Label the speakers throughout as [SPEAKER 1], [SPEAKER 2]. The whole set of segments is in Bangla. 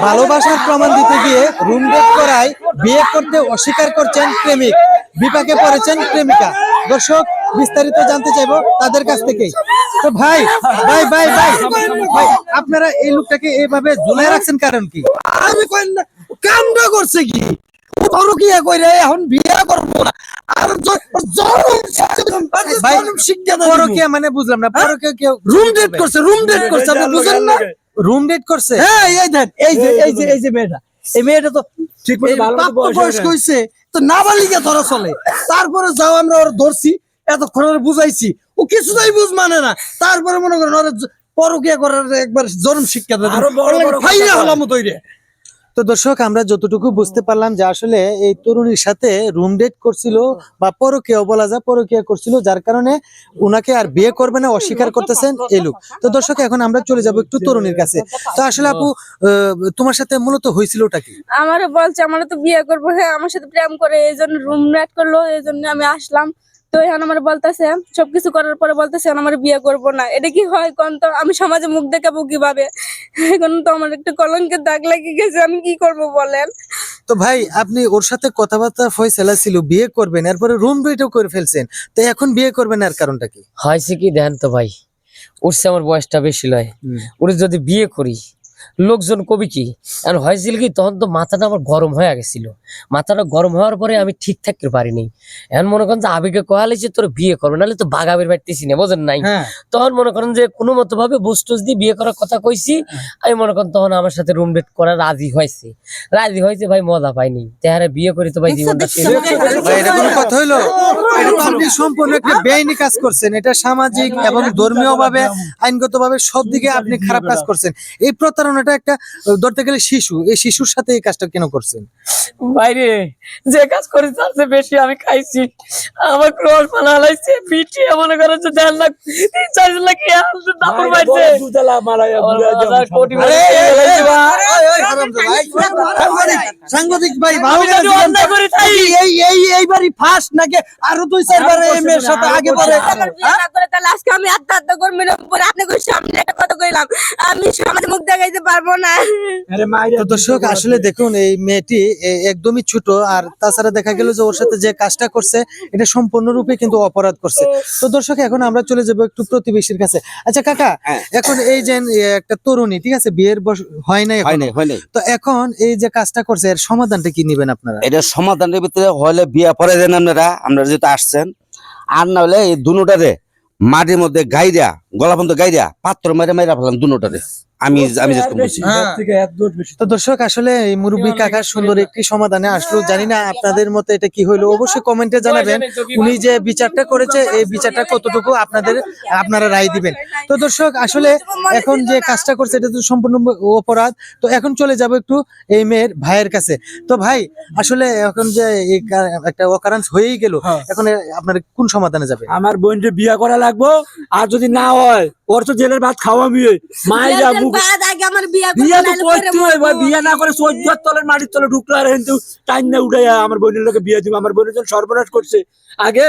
[SPEAKER 1] ভালোবাসার প্রমাণ দিতে গিয়ে রুম ডেট করায় বিয়ে করতে অস্বীকার করছেন প্রেমিক, বিপাকে পড়েছেন প্রেমিকা। দর্শক বিস্তারিত জানতে চাইবো তাদের কাছ থেকেই। তো ভাই ভাই ভাই ভাই ভাই আপনারা এই লোকটাকে এইভাবে ঝুলাই রাখছেন কারণ কি?
[SPEAKER 2] আমি কই না কামটা করছে কি পরকিয়া কইরা এখন বিয়ে করব না আর
[SPEAKER 1] ভাই পরকিয়া মানে বুঝলাম না, পরকিয়া কেউ
[SPEAKER 2] রুম ডেট করছে আপনি বুঝেন না?
[SPEAKER 1] রুম ডেট করছে?
[SPEAKER 2] হ্যাঁ এই দেন এই যে মেয়েটা, এই মেয়েটা তো ঠিক মতো বয়স কইছে তো নাবালিকা ধরা চলে। তারপরে যাও আমরা ওর ধরছি, এতক্ষণ ওর বুঝাইছি, ও কিছুতেই বুঝ মানে না। তারপরে মনে করেন ওর পরকিয়া করার একবার জনম শিক্ষা দেয়, ফাইরা হলাম তৈরি।
[SPEAKER 1] তো দর্শক আমরা যতটুকু বুঝতে পারলাম যে আসলে এই তরুণীর সাথে রুম ডেট করছিল বা পরকীয়া বলা যায়, পরকীয়া করছিল, যার কারণে উনাকে আর বিয়ে করবে না অস্বীকার করতেছেন এই লোক। তো দর্শক এখন আমরা চলে যাব একটু তরুণীর কাছে। তো আসলে আপু তোমার সাথে মূলত হয়েছিলটা কি?
[SPEAKER 3] আমারে বলছে আমার তো বিয়ে করবো, হ্যাঁ আমার সাথে প্রেম করে এই জন্য রুম ডেট করলো, এই জন্য আমি আসলাম। তো এখন আমার বলতেছে সবকিছু করার পরে বলতেছে আমার বিয়ে করবো না। এটা কি হয় কোন? তো আমি সমাজে মুখ দেখাবো কিভাবে? এখন তো আমার একটা কলঙ্কের দাগ লেগে গেছে, আমি কি করব বলেন?
[SPEAKER 1] তো ভাই আপনি ওর সাথে কথাবার্তা ফয়সালা ছিল বিয়ে করবেন, এরপরে রুম ডেটও করে ফেলছেন, তো এখন বিয়ে করবেন এর কারণটা কি?
[SPEAKER 4] হয়েছে কি দেখেন তো ভাই, ওরছে আমার বয়সটা বেশি লয়, ওরে যদি বিয়ে করি লোকজন কবি কি। আর হয়েছিল কি তখন তো মাথাটা আমার গরম হয়ে গেছিল, মাথাটা গরম হওয়ার পরে আমি ঠিক থাকতে পারিনি। এখন মনে করেন যে আবেগে কয়ালেছে তোর বিয়ে করবে, নাহলে তো বাগাবের বাড়তেছি না, বোঝেন নাই? তখন মনে করেন যে কোনো মতো ভাবে বুস্টুস দিয়ে বিয়ে করার কথা কইছি। আমি মনে করেন তখন আমার সাথে রুম ডেট করা রাজি হয়েছে ভাই, মজা পাইনি। তেহারে বিয়ে করি তো ভাই জীবনটা শেষ।
[SPEAKER 1] ভাই এটা কোনো কথা হইলো? এটা তো আপনি সম্পূর্ণ একটা বেআইনি কাজ করছেন। এটা সামাজিক এবং ধর্মীয় ভাবে, আইনগত ভাবে সব দিকে আপনি খারাপ কাজ করছেন। এই প্রতারণাটা একটা ধরতে গেলে শিশু, এই শিশুর সাথে এই কাজটা কেন করছেন?
[SPEAKER 4] বাইরে যে কাজ করে তার চেয়ে বেশি আমি খাইছি। আমার ক্রস বানালাইছে পিটিয়ে মনে করেন যে 1.5 লাখ 3-4 লাখ দাপড় মারছে।
[SPEAKER 2] সাংবাদিক ভাই এইবারই ফার্স্ট নাকি আরো 2-4 বার এই মেয়ের সাথে আগে পরে?
[SPEAKER 3] তাহলে আজকে আমি আত্মহত্যা করবো না, আপনাদের সামনে একটা কথা কইলাম, আমি সমাজে মুখ দেখাইতে পারবো না।
[SPEAKER 1] তো দর্শক আসলে দেখুন এই মেয়েটি একদমই ছোট, আর তাছাড়া দেখা গেল যে ওর সাথে যে কাজটা করছে এটা সম্পূর্ণরূপে কিন্তু অপরাধ করছে। তো দর্শক এখন আমরা চলে যাব একটু প্রতিবেশীর কাছে। আচ্ছা কাকা, এখন এই যে একটা তরুণী, ঠিক আছে, বিয়ের হয় নাই, তো এখন এই যে কাজটা করছে এর সমাধানটা কি নেবেন আপনারা?
[SPEAKER 5] এটা সমাধানের ভিতরে হলে বিয়ে পরে দেন আপনারা যেহেতু আসছেন, আর না হলে এই দুটারে মাটির মধ্যে গাইরা গলা পর্যন্ত গাইরা পাত্র মেরে ফেলাম দুটারে। আমি
[SPEAKER 1] তো দর্শক আসলে এই মুরব্বী কাকা সুন্দর একটি সমাধানে আসলো। জানি না আপনাদের মতে এটা কি হইলো, অবশ্যই কমেন্টে জানাবেন। উনি যে বিচারটা করেছে এই বিচারটা কতটুকু আপনারা রায় দিবেন। তো দর্শক আসলে এখন যে কাজটা করছে এটা তো সম্পূর্ণ অপরাধ। তো এখন চলে যাব একটু এই মেয়ের ভাইয়ের কাছে। তো ভাই আসলে এখন যে একটা অকারেন্স হয়েই গেল, এখন আপনার কোন সমাধানে যাবে?
[SPEAKER 2] আমার বোনকে বিয়ে করা লাগবো, আর যদি না হয় ওর তো জেলের ভাত খাওয়া বিয়ে মাই যাবো। বিয়ে না করে 14 তলের মাটির তলে ঢুকলো আর কিন্তু টাইম না উঠাইয়া আমার বোনের লোকে বিয়ে দিব। আমার বোনের জন্য সর্বনাশ করছে, আগে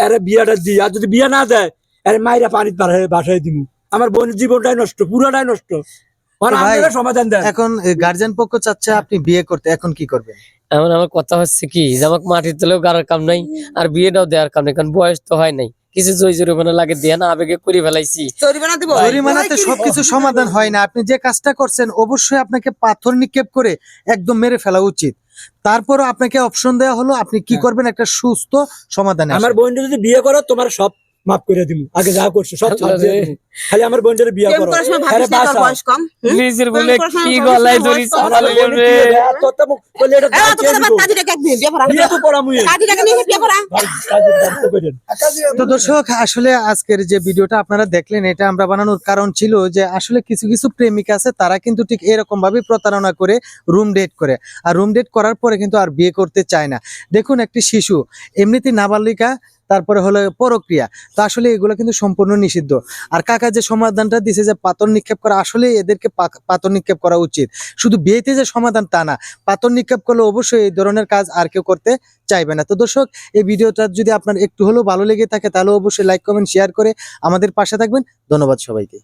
[SPEAKER 2] এরা বিয়েটা দিই, আর যদি বিয়ে না দেয় এর মাইরা পানিতে বাসায় দিব। আমার বোনের জীবনটাই নষ্ট, পুরোটাই নষ্ট। সমাধান দেন।
[SPEAKER 1] এখন গার্জিয়ান পক্ষ চাচ্ছে আপনি বিয়ে করতে, এখন কি করবেন?
[SPEAKER 4] এখন আমার কথা হচ্ছে কি যে আমাকে মাটির তলেও গাড়ার কাম নাই, আর বিয়েটাও দেওয়ার কাম নাই, কারণ বয়স তো হয় নাই। কিছু জরিমানা লাগে দিয়ে না, আবেগে করে ফেলাইছি।
[SPEAKER 1] জরিমানাতে সবকিছু সমাধান হয় না। আপনি যে কাজটা করছেন অবশ্যই আপনাকে পাথর নিক্ষেপ করে একদম মেরে ফেলা উচিত। তারপরও আপনাকে অপশন দেওয়া হলো আপনি কি করবেন একটা সুস্থ সমাধানে।
[SPEAKER 2] আমার বোনটা যদি বিয়ে করো তোমার সব মাফ করে দিব, আগে যা করছো সব খালি আমার বোনটারে বিয়ে করো।
[SPEAKER 4] নিজের বলে কি গলায় ধরি
[SPEAKER 1] তো দর্শক আসলে আজকের যে ভিডিওটা আপনারা দেখলেন এটা আমরা বানানোর কারণ ছিল যে আসলে কিছু কিছু প্রেমিক আছে তারা কিন্তু ঠিক এরকম ভাবে প্রতারণা করে রুম ডেট করে, আর রুম ডেট করার পরে কিন্তু আর বিয়ে করতে চায় না। দেখুন একটি শিশু এমনিতে নাবালিকা, তারপরে হলো পরক্রিয়া, তো আসলে এগুলো কিন্তু সম্পূর্ণ নিষিদ্ধ। আর কাকা যে সমাধানটা দিছে যে পাথর নিক্ষেপ করা, আসলে এদেরকে পাথর নিক্ষেপ করা উচিত। শুধু বিয়েতে যে সমাধান তা না, পাথর নিক্ষেপ করলে অবশ্যই এই ধরনের কাজ আর কেউ করতে চাইবে না। তো দর্শক এই ভিডিওটা যদি আপনার একটু হলেও ভালো লেগে থাকে তাহলে অবশ্যই লাইক কমেন্ট শেয়ার করে আমাদের পাশে থাকবেন। ধন্যবাদ সবাইকে।